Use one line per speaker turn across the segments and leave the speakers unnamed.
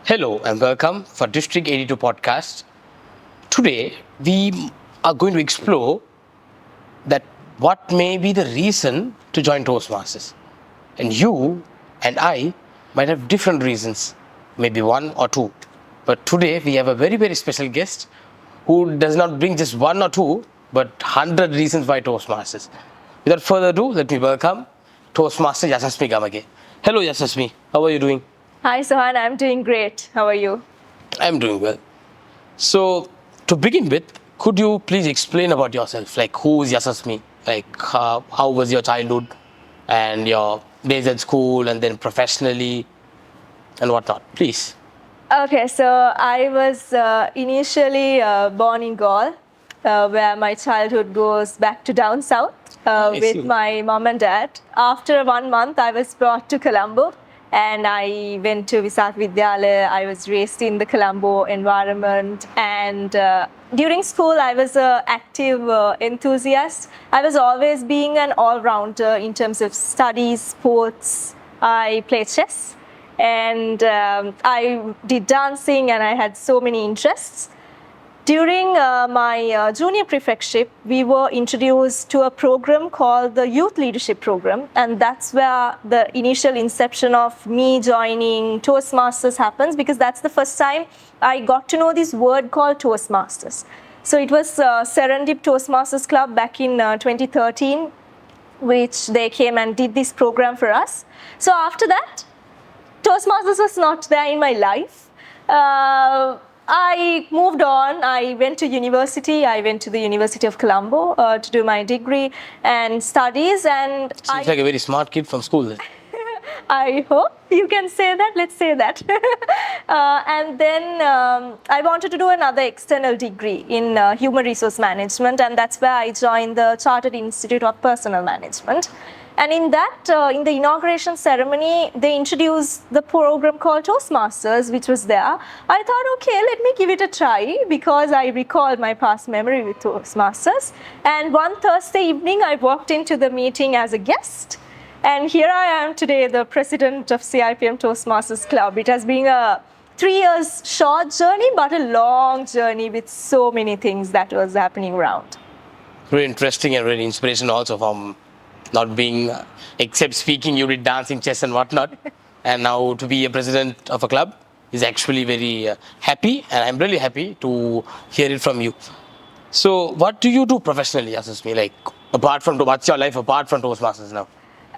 Hello and welcome for District 82 podcast. Today we are going to explore that what may be the reason to join Toastmasters. And you and I might have different reasons, maybe one or two. But today we have a very, very special guest who does not bring just one or two, but 100 reasons why Toastmasters. Without further ado, let me welcome Toastmaster Yasasmi Gamage. Hello Yasasmi, how are you doing?
Hi, Sohan. I'm doing great. How are you?
I'm doing well. So, to begin with, could you please explain about yourself? Like, who is Yasasmi? Like, how was your childhood and your days at school and then professionally and whatnot? Please.
Okay, so I was initially born in Gaul, where my childhood goes back to down south with
see.
my mom and dad. After 1 month, I was brought to Colombo and I went to Visakhapatnam Vidyalaya. I was raised in the Colombo environment, and during school, I was an active enthusiast. I was always being an all-rounder in terms of studies, sports. I played chess, and I did dancing, and I had so many interests. During my junior prefectship, we were introduced to a program called the Youth Leadership Program, and that's where the initial inception of me joining Toastmasters happens, because that's the first time I got to know this word called Toastmasters. So it was Serendip Toastmasters Club back in 2013, which they came and did this program for us. So after that, Toastmasters was not there in my life. I moved on. I went to university. I went to the University of Colombo to do my degree and studies. And
Seems like a very smart kid from school.
I hope you can say that. Let's say that. And then I wanted to do another external degree in human resource management, and that's where I joined the Chartered Institute of Personnel Management. And in that, in the inauguration ceremony, they introduced the program called Toastmasters, which was there. I thought, okay, let me give it a try, because I recalled my past memory with Toastmasters. And one Thursday evening, I walked into the meeting as a guest. And here I am today, the president of CIPM Toastmasters Club. It has been a 3 years short journey, but a long journey with so many things that was happening around.
Very interesting and very inspiration also from not being, except speaking, you did dancing, chess and whatnot. And now to be a president of a club is actually very happy, and I'm really happy to hear it from you. So what do you do professionally, Yasasmi? Like, apart from, what's your life apart from Toastmasters now?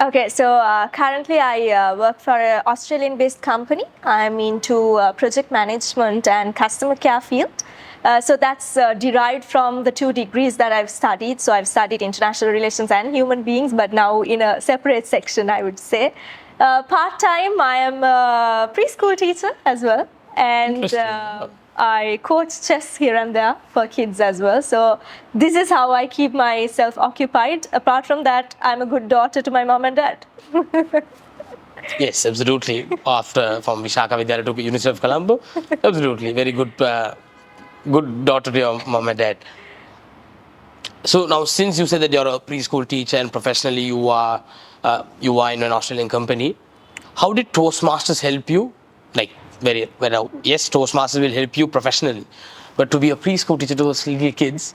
Okay, so currently I work for an Australian-based company. I'm into project management and customer care field. So that's derived from the 2 degrees that I've studied. So I've studied international relations and human beings, but now in a separate section, I would say. Part-time, I am a preschool teacher as well. And I coach chess here and there for kids as well. So this is how I keep myself occupied. Apart from that, I'm a good daughter to my mom and dad.
Yes, absolutely. After from Visakhapatnam Vidyalaya to University of Colombo, absolutely. Very good, good daughter to your mom and dad. So now, since you said that you're a preschool teacher and professionally you are in an Australian company, how did Toastmasters help you? Like, yes, Toastmasters will help you professionally, but to be a preschool teacher to those little kids,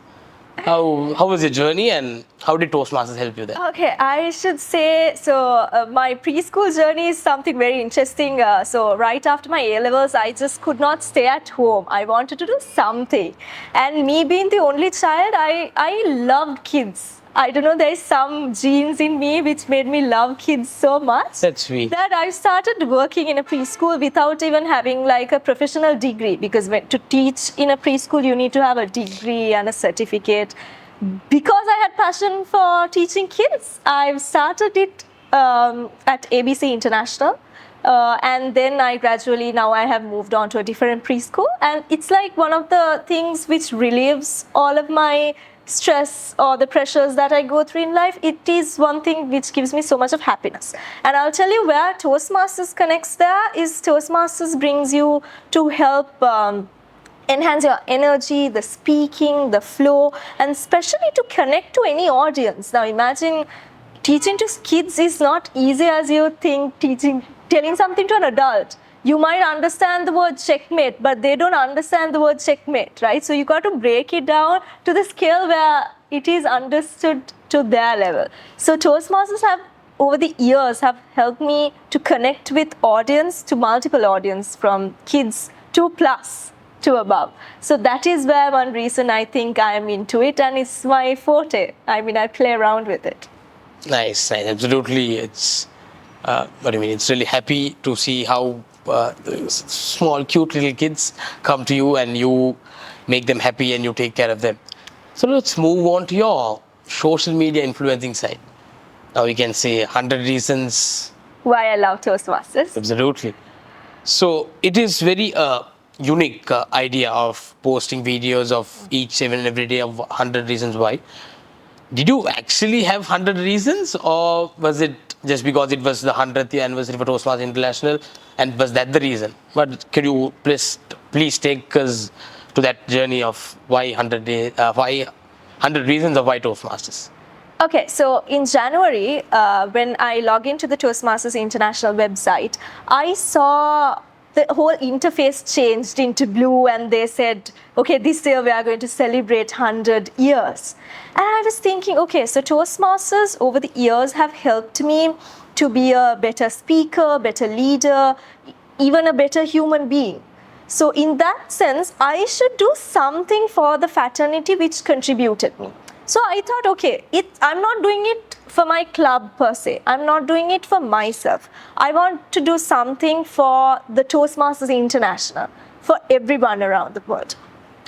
how was your journey and how did Toastmasters help you there?
Okay, I should say, so my preschool journey is something very interesting. So right after my A-levels, I just could not stay at home. I wanted to do something. And me being the only child, I loved kids. I don't know, there's some genes in me which made me love kids so much.
That's sweet.
That I started working in a preschool without even having like a professional degree, because to teach in a preschool, you need to have a degree and a certificate. Because I had passion for teaching kids, I've started it at ABC International. And then I gradually, now I have moved on to a different preschool. And it's like one of the things which relieves all of my stress or the pressures that I go through in life. It is one thing which gives me so much of happiness. And I'll tell you where Toastmasters connects there is Toastmasters brings you to help enhance your energy, the speaking, the flow, and especially to connect to any audience. Now imagine teaching to kids is not easy as you think telling something to an adult. you might understand the word checkmate, but they don't understand the word checkmate, right? So you got to break it down to the scale where it is understood to their level. So Toastmasters have, over the years, have helped me to connect with audience, to multiple audience, from kids to plus to above. So that is where one reason I think I am into it, and it's my forte. I mean, I play around with it.
Nice, absolutely. It's what I mean. It's really happy to see how the small, cute little kids come to you and you make them happy and you take care of them. So let's move on to your social media influencing side. Now we can say 100 reasons.
Why I love Toastmasters.
Absolutely. So it is very unique idea of posting videos of each and every day of 100 reasons why. Did you actually have 100 reasons, or was it just because it was the 100th anniversary for Toastmasters International, and was that the reason? But can you please take us to that journey of why 100 reasons of why Toastmasters?
Okay, so in January, when I log into the Toastmasters International website, I saw the whole interface changed into blue, and they said, okay, this year we are going to celebrate 100 years. And I was thinking, okay, so Toastmasters over the years have helped me to be a better speaker, better leader, even a better human being. So in that sense, I should do something for the fraternity which contributed me. So I thought, okay, I'm not doing it for my club per se. I'm not doing it for myself. I want to do something for the Toastmasters International, for everyone around the world.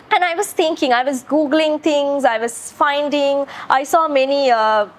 And I was thinking, I was Googling things, I saw many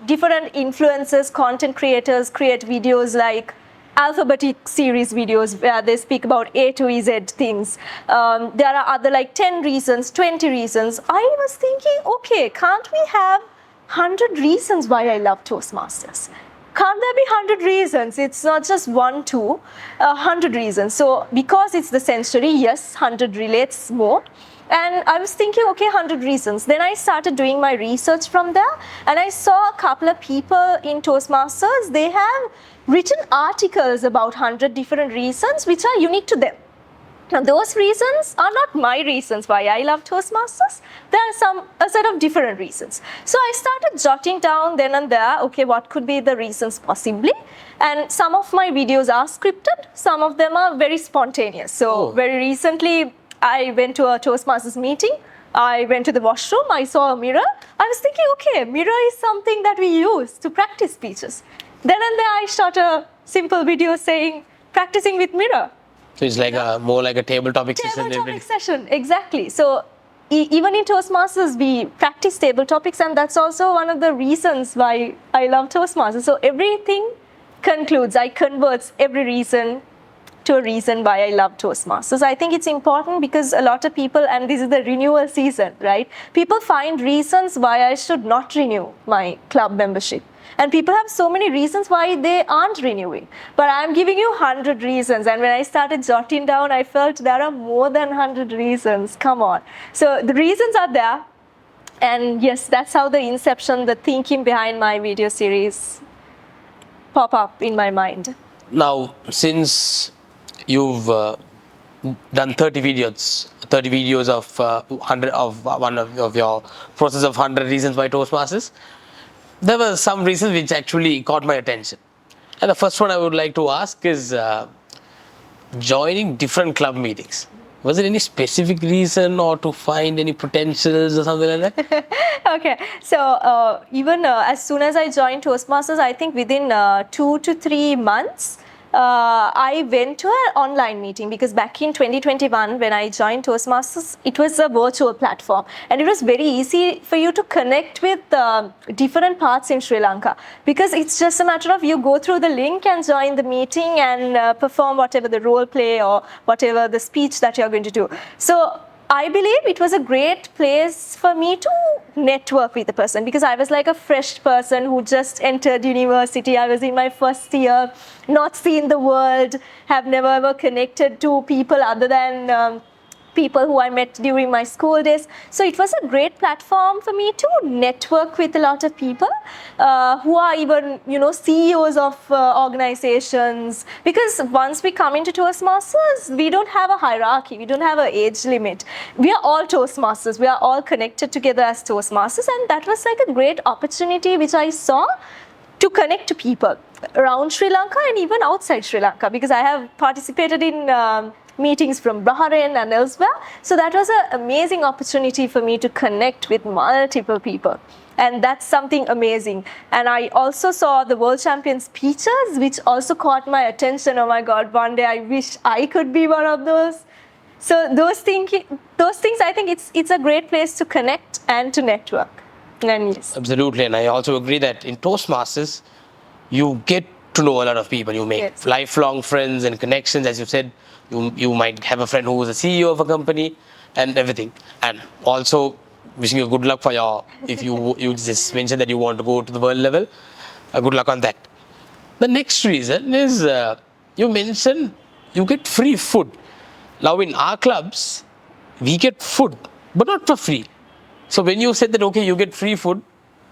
different influencers, content creators create videos like alphabetic series videos where they speak about A to Z things. There are other like 10 reasons, 20 reasons. I was thinking, okay, can't we have 100 reasons why I love Toastmasters? Can't there be 100 reasons? It's not just 1, 2, 100 reasons. So because it's the century, yes, 100 relates more. And I was thinking, okay, 100 reasons. Then I started doing my research from there, and I saw a couple of people in Toastmasters. They have written articles about 100 different reasons which are unique to them. Now, those reasons are not my reasons why I love Toastmasters. There are a set of different reasons. So I started jotting down then and there, okay, what could be the reasons possibly? And some of my videos are scripted. Some of them are very spontaneous. So very recently, I went to a Toastmasters meeting. I went to the washroom. I saw a mirror. I was thinking, okay, mirror is something that we use to practice speeches. Then and there, I shot a simple video saying, practicing with mirror.
So it's like more like a table topic session.
Table topic session, exactly. So even in Toastmasters, we practice table topics, and that's also one of the reasons why I love Toastmasters. So everything concludes, I converts every reason to a reason why I love Toastmasters. I think it's important because a lot of people, and this is the renewal season, right? People find reasons why I should not renew my club membership. And people have so many reasons why they aren't renewing. But I'm giving you 100 reasons. And when I started jotting down, I felt there are more than 100 reasons. Come on. So the reasons are there. And yes, that's how the inception, the thinking behind my video series pop up in my mind.
Now, since you've done 30 videos of 100 of one of your process of 100 reasons why Toastmasters, there were some reasons which actually caught my attention. And the first one I would like to ask is joining different club meetings. Was there any specific reason or to find any potentials or something like that?
Okay, so even as soon as I joined Toastmasters, I think within 2 to 3 months, I went to an online meeting because back in 2021, when I joined Toastmasters, it was a virtual platform, and it was very easy for you to connect with different parts in Sri Lanka because it's just a matter of you go through the link and join the meeting and perform whatever the role play or whatever the speech that you're going to do. So I believe it was a great place for me to network with the person because I was like a fresh person who just entered university. I was in my first year, not seen the world, have never ever connected to people other than people who I met during my school days. So it was a great platform for me to network with a lot of people who are even, CEOs of organizations. Because once we come into Toastmasters, we don't have a hierarchy, we don't have an age limit. We are all Toastmasters, we are all connected together as Toastmasters, and that was like a great opportunity which I saw to connect to people around Sri Lanka and even outside Sri Lanka, because I have participated in meetings from Bahrain and elsewhere. So that was an amazing opportunity for me to connect with multiple people. And that's something amazing. And I also saw the world champion speeches, which also caught my attention. Oh my God, one day I wish I could be one of those. So those things, I think it's a great place to connect and to network. And yes.
Absolutely, and I also agree that in Toastmasters, you get to know a lot of people. You make lifelong friends and connections. As you said, you might have a friend who is a CEO of a company and everything. And also, wishing you good luck for if you just mentioned that you want to go to the world level, good luck on that. The next reason is you mentioned you get free food. Now in our clubs, we get food, but not for free. So when you said that, okay, you get free food,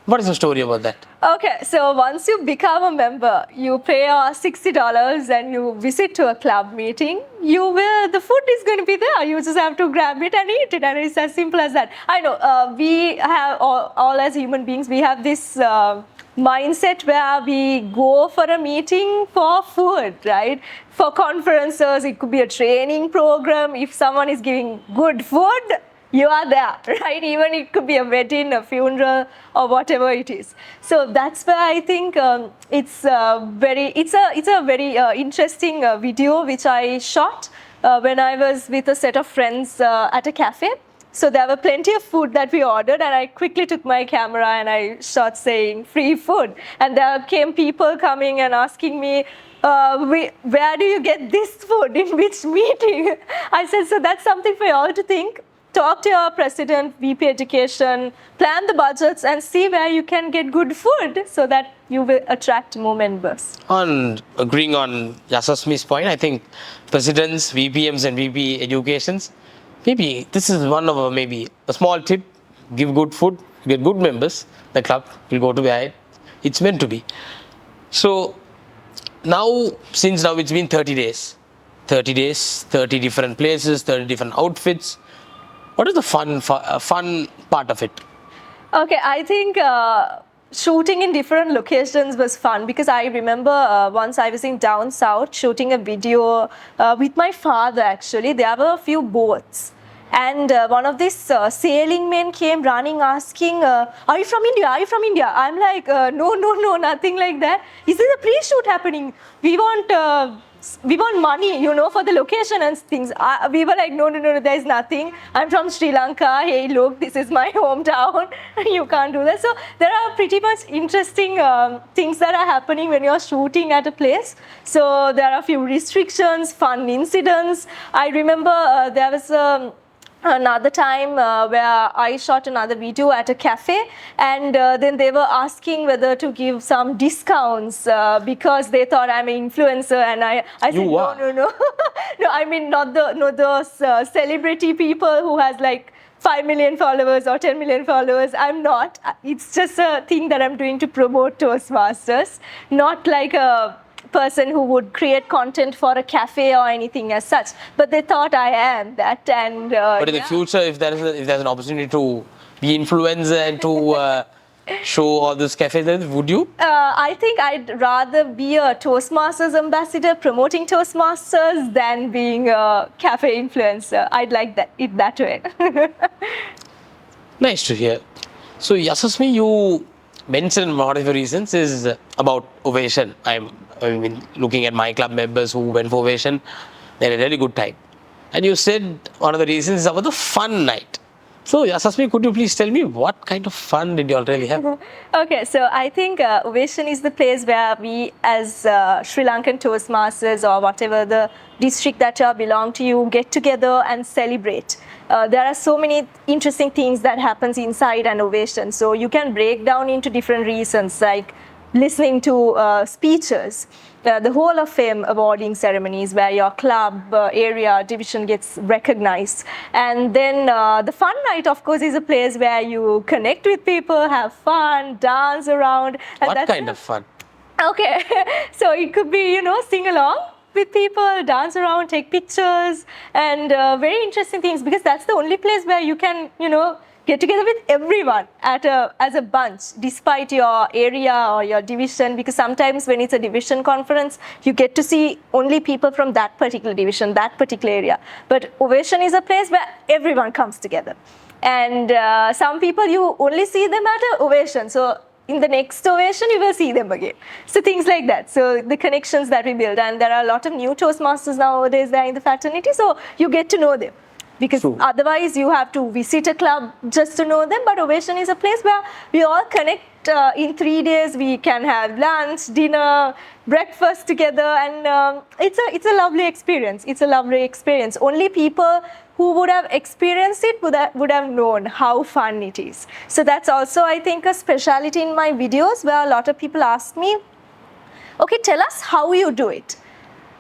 what is the story about that?
Okay, so once you become a member, you pay $60 and you visit to a club meeting, the food is going to be there. You just have to grab it and eat it, and it's as simple as that. I know, we have, all as human beings, we have this mindset where we go for a meeting for food, right? For conferences, it could be a training program. If someone is giving good food, you are there, right? Even it could be a wedding, a funeral, or whatever it is. So that's where I think it's a very interesting video which I shot when I was with a set of friends at a cafe. So there were plenty of food that we ordered, and I quickly took my camera and I shot saying free food. And there came people coming and asking me, where do you get this food? In which meeting? I said, so that's something for you all to think. Talk to your president, VP education, plan the budgets and see where you can get good food so that you will attract more members.
On agreeing on Yasasmi's point, I think presidents, VPMs and VP educations, maybe this is one of maybe a small tip. Give good food, get good members, the club will go to where it's meant to be. So since now it's been 30 days, 30 different places, 30 different outfits. What is the fun part of it?
Okay, I think shooting in different locations was fun, because I remember once I was in down south shooting a video with my father actually. There were a few boats. And one of these sailing men came running asking, are you from India? Are you from India? I'm like, no, nothing like that. Is this a pre-shoot happening? We want money, for the location and things. We were like, no, there's nothing. I'm from Sri Lanka. Hey, look, this is my hometown. You can't do that. So there are pretty much interesting things that are happening when you're shooting at a place. So there are a few restrictions, fun incidents. I remember there was another time where I shot another video at a cafe, and then they were asking whether to give some discounts because they thought I'm an influencer, and I said no. No, I mean not those celebrity people who has like 5 million followers or 10 million followers. I'm not. It's just a thing that I'm doing to promote Toastmasters, not like a person who would create content for a cafe or anything as such, but they thought I am that. And
but in the future, if there's an opportunity to be influencer and to show all these cafes, would you?
I think I'd rather be a Toastmasters ambassador promoting Toastmasters than being a cafe influencer. I'd like that way.
Nice to hear. So Yasasmi, you mentioned one of the reasons is about Ovation. I mean, looking at my club members who went for Ovation, they had a really good time. And you said one of the reasons is about the fun night. So Yasasmi, could you please tell me what kind of fun did you all really have?
Okay, so I think Ovation is the place where we as Sri Lankan Toastmasters or whatever the district that you belong to, you get together and celebrate. There are so many interesting things that happens inside an Ovation. So you can break down into different reasons, like listening to speeches, the Hall of Fame awarding ceremonies where your club, area, division gets recognized. And then the fun night, of course, is a place where you connect with people, have fun, dance around. And
What kind of fun?
Okay, so it could be, sing along with people, dance around, take pictures, and very interesting things, because that's the only place where you can, get together with everyone as a bunch, despite your area or your division, because sometimes when it's a division conference, you get to see only people from that particular division, that particular area. But Ovation is a place where everyone comes together. And some people, you only see them at an Ovation. So in the next Ovation, you will see them again. So things like that. So the connections that we build. And there are a lot of new Toastmasters nowadays there in the fraternity. So you get to know them. Because otherwise you have to visit a club just to know them. But Ovation is a place where we all connect in 3 days. We can have lunch, dinner, breakfast together, and it's a lovely experience. It's a lovely experience. Only people who would have experienced it would have known how fun it is. So that's also, I think, a speciality in my videos, where a lot of people ask me, okay, tell us how you do it.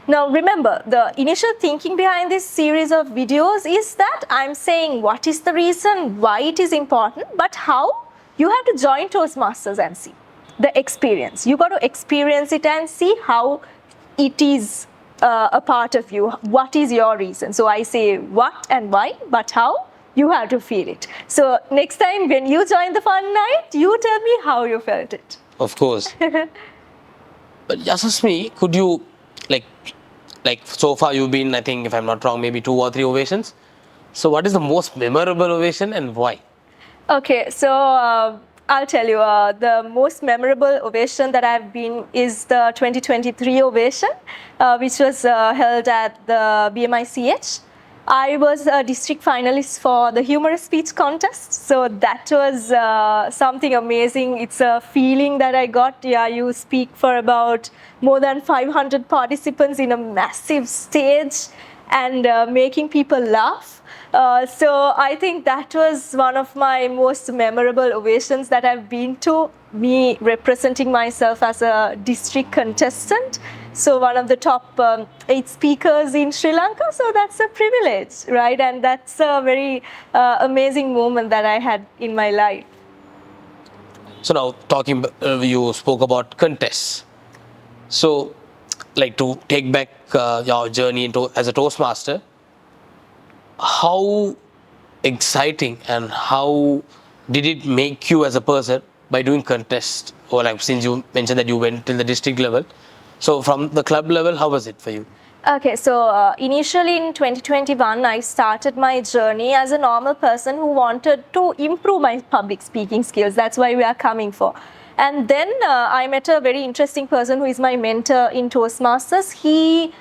Now remember, the initial thinking behind this series of videos is that I'm saying what is the reason, why it is important, but how you have to join Toastmasters and see the experience. You got to experience it and see how it is a part of you. What is your reason? So I say what and why, but how you have to feel it. So next time when you join the fun night, you tell me how you felt it.
Of course. But Yasasmi, could you, like so far you've been, I think, if I'm not wrong, maybe 2 or 3 ovations. So what is the most memorable ovation and why?
Okay, so I'll tell you, the most memorable ovation that I've been is the 2023 ovation, which was held at the BMICH. I was a district finalist for the humorous speech contest. So that was something amazing. It's a feeling that I got. Yeah, you speak for about more than 500 participants in a massive stage and making people laugh. So I think that was one of my most memorable ovations that I've been to, me representing myself as a district contestant. So one of the top 8 speakers in Sri Lanka. So that's a privilege, right? And that's a very amazing moment that I had in my life.
So now you spoke about contests. So like to take back your journey as a Toastmaster, how exciting and how did it make you as a person by doing contests? Or like since you mentioned that you went till the district level, so from the club level, how was it for you?
Okay, so initially in 2021, I started my journey as a normal person who wanted to improve my public speaking skills. That's why we are coming for. And then I met a very interesting person who is my mentor in Toastmasters. He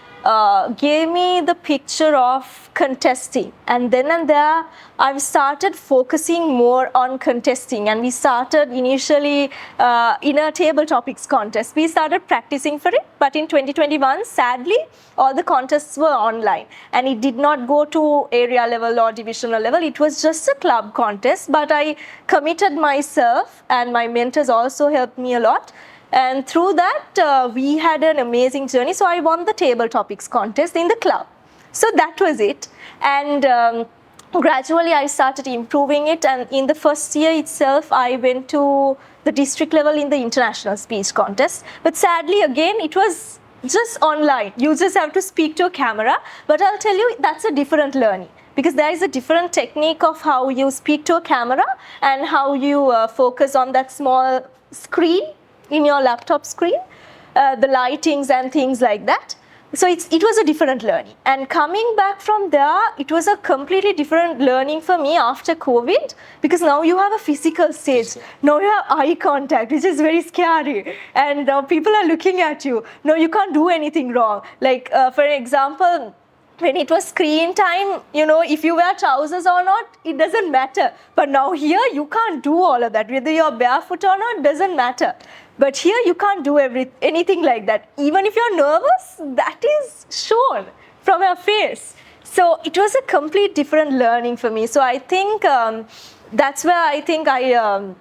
gave me the picture of contesting, and then and there I've started focusing more on contesting. And we started initially in a table topics contest. We started practicing for it, but in 2021, sadly, all the contests were online and it did not go to area level or divisional level. It was just a club contest, but I committed myself and my mentors also helped me a lot. And through that, we had an amazing journey. So I won the table topics contest in the club. So that was it. And gradually I started improving it. And in the first year itself, I went to the district level in the international speech contest. But sadly, again, it was just online. You just have to speak to a camera. But I'll tell you, that's a different learning, because there is a different technique of how you speak to a camera and how you focus on that small screen in your laptop screen, the lightings and things like that. So it was a different learning. And coming back from there, it was a completely different learning for me after COVID, because now you have a physical stage. Now you have eye contact, which is very scary. And people are looking at you. No, you can't do anything wrong. Like, for example, when it was screen time, if you wear trousers or not, it doesn't matter. But now here, you can't do all of that. Whether you're barefoot or not, doesn't matter. But here, you can't do anything like that. Even if you're nervous, that is shown from your face. So it was a complete different learning for me. So I think that's where I think I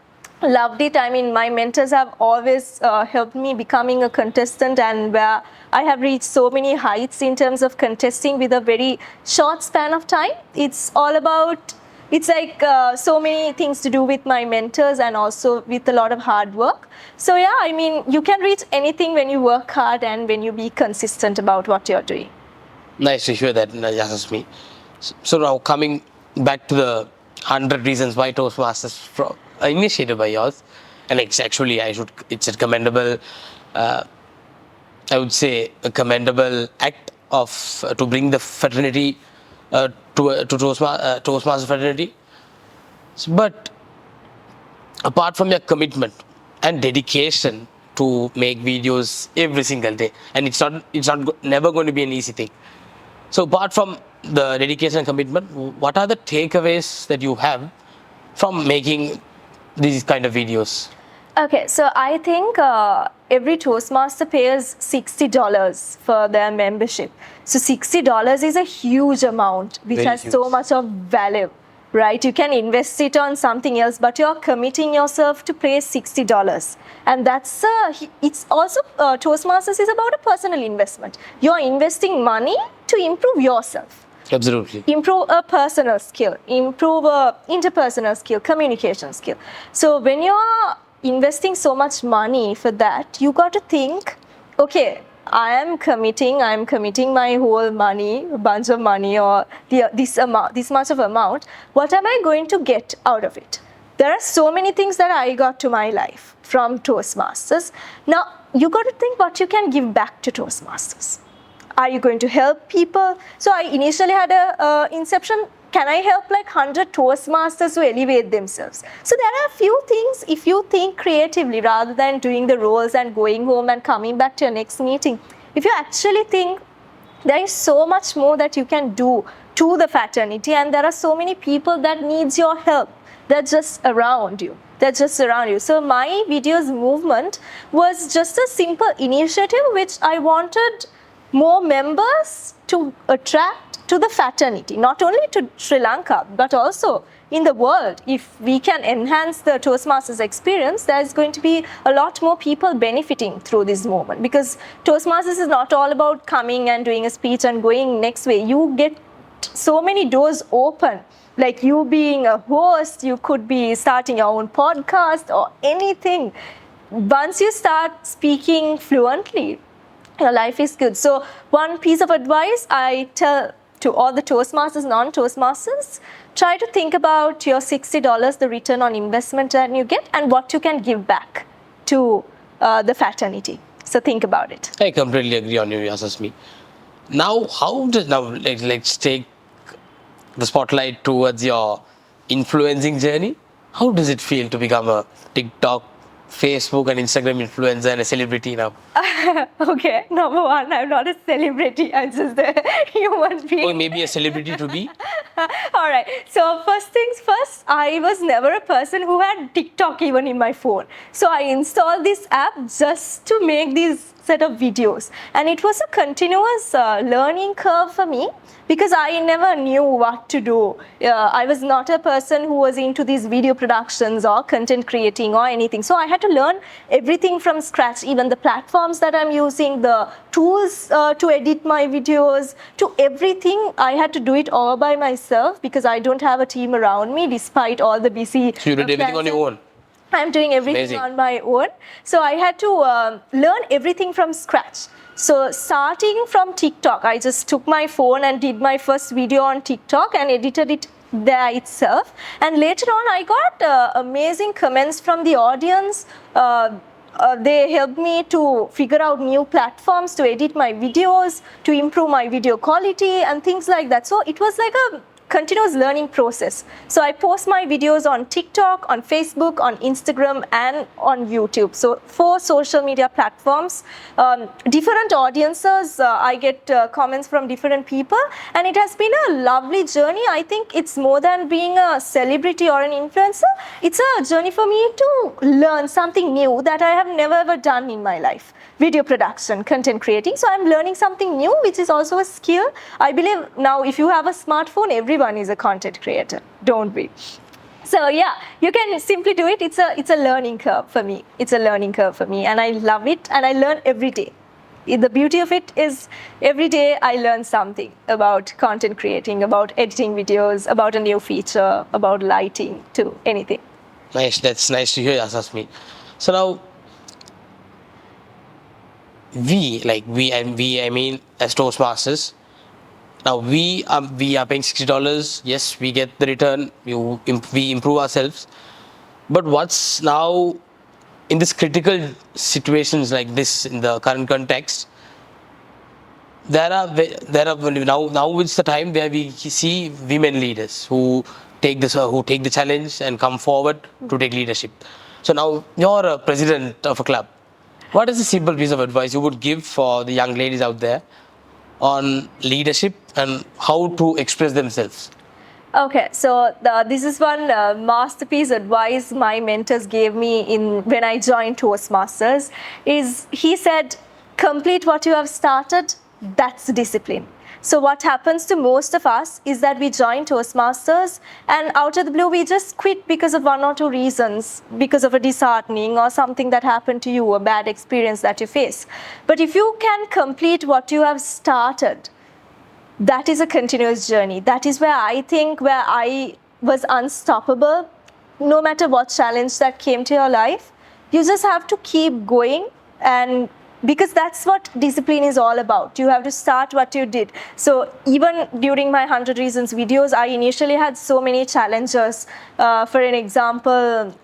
loved it. I mean, my mentors have always helped me becoming a contestant, and where I have reached so many heights in terms of contesting with a very short span of time. It's all about, it's like so many things to do with my mentors and also with a lot of hard work. So yeah, I mean, you can reach anything when you work hard and when you be consistent about what you're doing.
Nice to hear that, Yasasmi. So now coming back to the 100 reasons why Toastmasters initiated by yours, and it's actually it's a commendable, I would say a commendable act of to bring the fraternity to Toastmaster fraternity. But apart from your commitment and dedication to make videos every single day, and never going to be an easy thing. So apart from the dedication and commitment, what are the takeaways that you have from making these kind of videos?
Okay, so I think every Toastmaster pays $60 for their membership. So $60 is a huge amount, which
Very
has
huge.
so much of value, right? You can invest it on something else, but you're committing yourself to pay $60. And that's, it's also, Toastmasters is about a personal investment. You're investing money to improve yourself.
Absolutely.
Improve a personal skill, improve a interpersonal skill, communication skill. So when you're investing so much money for that, you got to think, okay, I'm committing my whole money, a bunch of money, or this much of amount. What am I going to get out of it? There are so many things that I got to my life from Toastmasters. Now, you got to think what you can give back to Toastmasters. Are you going to help people? So I initially had a inception, can I help like 100 Toastmasters to elevate themselves? So there are a few things, if you think creatively rather than doing the roles and going home and coming back to your next meeting, if you actually think there is so much more that you can do to the fraternity, and there are so many people that needs your help. They're just around you. So my videos movement was just a simple initiative which I wanted more members to attract to the fraternity, not only to Sri Lanka, but also in the world. If we can enhance the Toastmasters experience, there's going to be a lot more people benefiting through this movement, because Toastmasters is not all about coming and doing a speech and going next way. You get so many doors open, like you being a host, you could be starting your own podcast or anything. Once you start speaking fluently, your life is good. So one piece of advice I tell to all the Toastmasters, non-Toastmasters, try to think about your $60, the return on investment that you get, and what you can give back to the fraternity. So think about it.
I completely agree on you, Yasasmi. Now, let's take the spotlight towards your influencing journey. How does it feel to become a TikTok, Facebook and Instagram influencer and a celebrity now?
Okay, number one, I'm not a celebrity, I'm just a human being.
Or maybe a celebrity to be?
All right, so first things first, I was never a person who had TikTok even in my phone. So I installed this app just to make these set of videos. And it was a continuous learning curve for me, because I never knew what to do. I was not a person who was into these video productions or content creating or anything. So I had to learn everything from scratch, even the platforms that I'm using, the tools to edit my videos, to everything. I had to do it all by myself because I don't have a team around me, despite all the busy.
So you did everything on your own?
I'm doing everything
Amazing.
on my own. So I had to learn everything from scratch. So starting from TikTok, I just took my phone and did my first video on TikTok and edited it there itself. And later on, I got amazing comments from the audience. They helped me to figure out new platforms to edit my videos, to improve my video quality and things like that. So it was like a continuous learning process. So I post my videos on TikTok, on Facebook, on Instagram, and on YouTube. So 4 social media platforms, different audiences. I get comments from different people, and it has been a lovely journey. I think it's more than being a celebrity or an influencer. It's a journey for me to learn something new that I have never ever done in my life. Video production, content creating. So I'm learning something new, which is also a skill. I believe now if you have a smartphone, everyone is a content creator, don't we? So yeah, you can simply do it. It's a learning curve for me. It's a learning curve for me, and I love it, and I learn every day. The beauty of it is every day I learn something about content creating, about editing videos, about a new feature, about lighting, to anything.
Nice. That's nice to hear, Yasasmi. So now I mean, as Toastmasters, now we are paying $60. Yes, we get the return. We improve ourselves. But what's now in this critical situations like this in the current context? There are now it's the time where we see women leaders who take the challenge and come forward to take leadership. So now you're a president of a club. What is a simple piece of advice you would give for the young ladies out there on leadership and how to express themselves?
Okay, so this is one masterpiece advice my mentors gave me in when I joined Toastmasters. Is he said, complete what you have started. That's discipline. So what happens to most of us is that we join Toastmasters and out of the blue we just quit because of one or two reasons, because of a disheartening or something that happened to you, a bad experience that you face. But if you can complete what you have started, that is a continuous journey. That is where I was unstoppable. No matter what challenge that came to your life, you just have to keep going, and because that's what discipline is all about. You have to start what you did. So even during my 100 Reasons videos, I initially had so many challenges. For an example,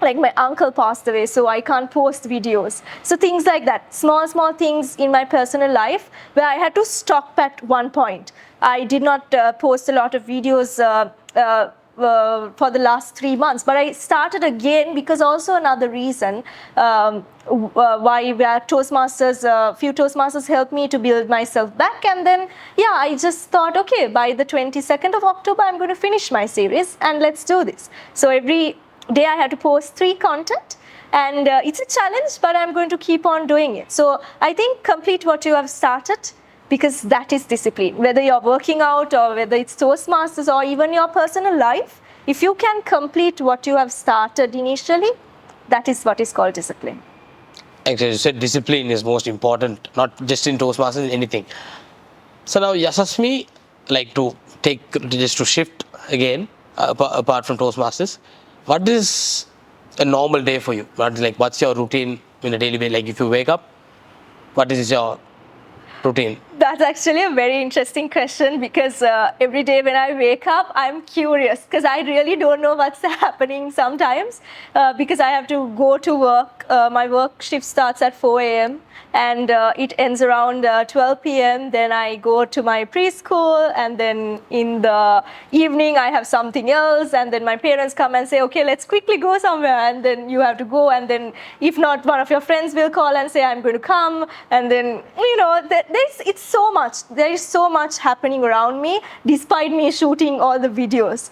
like my uncle passed away, so I can't post videos. So things like that, small things in my personal life where I had to stop at one point. I did not post a lot of videos for the last 3 months, but I started again because also another reason why Toastmasters, few Toastmasters helped me to build myself back, and then yeah, I just thought, okay, by the 22nd of October, I'm going to finish my series and let's do this. So every day I had to post 3 content, and it's a challenge, but I'm going to keep on doing it. So I think complete what you have started, because that is discipline. Whether you're working out or whether it's Toastmasters or even your personal life, if you can complete what you have started initially, that is what is called discipline.
Actually, you said discipline is most important, not just in Toastmasters, anything. So now, Yasasmi, like to just to shift again, apart from Toastmasters, what is a normal day for you? What's your routine in a daily way? Like if you wake up, what is your routine?
That's actually a very interesting question, because every day when I wake up, I'm curious because I really don't know what's happening sometimes because I have to go to work. My work shift starts at 4 a.m. and it ends around 12 p.m. Then I go to my preschool, and then in the evening I have something else, and then my parents come and say, okay, let's quickly go somewhere, and then you have to go, and then if not, one of your friends will call and say, I'm going to come, and then, you know, there is so much happening around me despite me shooting all the videos.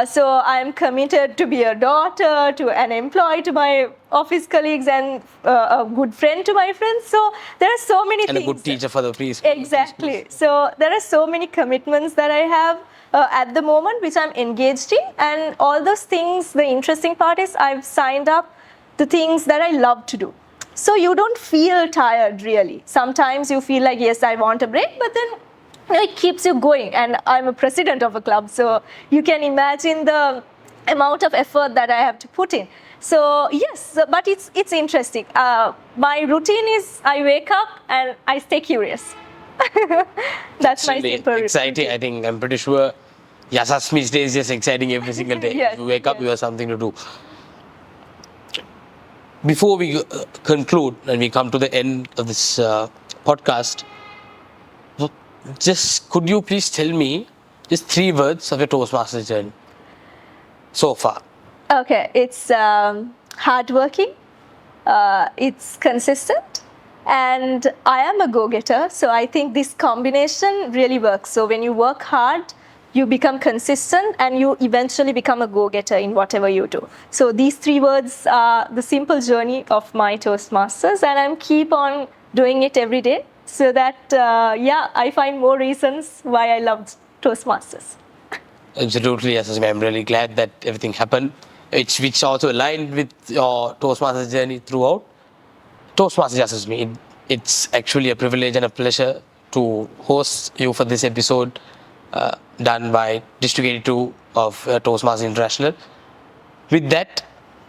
So I'm committed to be a daughter, to an employee, to my office colleagues, and a good friend to my friends. So there are so many
and
things.
And a good teacher for the preschool.
Exactly. So there are so many commitments that I have at the moment which I'm engaged in, and all those things, the interesting part is I've signed up the things that I love to do. So you don't feel tired really. Sometimes you feel like, yes, I want a break, but then it keeps you going. And I'm a president of a club, so you can imagine the amount of effort that I have to put in. So yes, but it's interesting. My routine is I wake up and I stay curious. That's my simple
exciting.
routine.
I think I'm pretty sure Yasasmi's day is just exciting every single day.
Yes,
You wake up,
yes.
you have something to do. Before we conclude and we come to the end of this podcast, just could you please tell me just 3 words of your Toastmasters journey so far?
Okay, it's hardworking, it's consistent, and I am a go-getter. So I think this combination really works. So when you work hard, you become consistent, and you eventually become a go-getter in whatever you do. So these 3 words are the simple journey of my Toastmasters, and I'm keep on doing it every day, so that I find more reasons why I love Toastmasters.
Absolutely, Yasasmi. I'm really glad that everything happened, which also aligned with your Toastmasters journey throughout. Toastmaster Yasasmi, it's actually a privilege and a pleasure to host you for this episode done by District 82 of Toastmasters International. With that,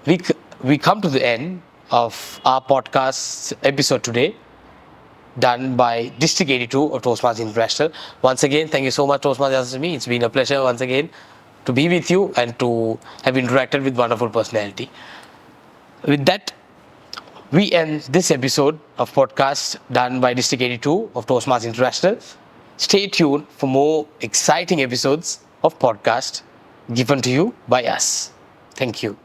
we come to the end of our podcast episode today, done by District 82 of Toastmasters International. Once again, thank you so much, Toastmasters Yasasmi. It's been a pleasure once again to be with you and to have interacted with wonderful personality. With that, we end this episode of podcast done by District 82 of Toastmasters International. Stay tuned for more exciting episodes of podcast given to you by us. Thank you.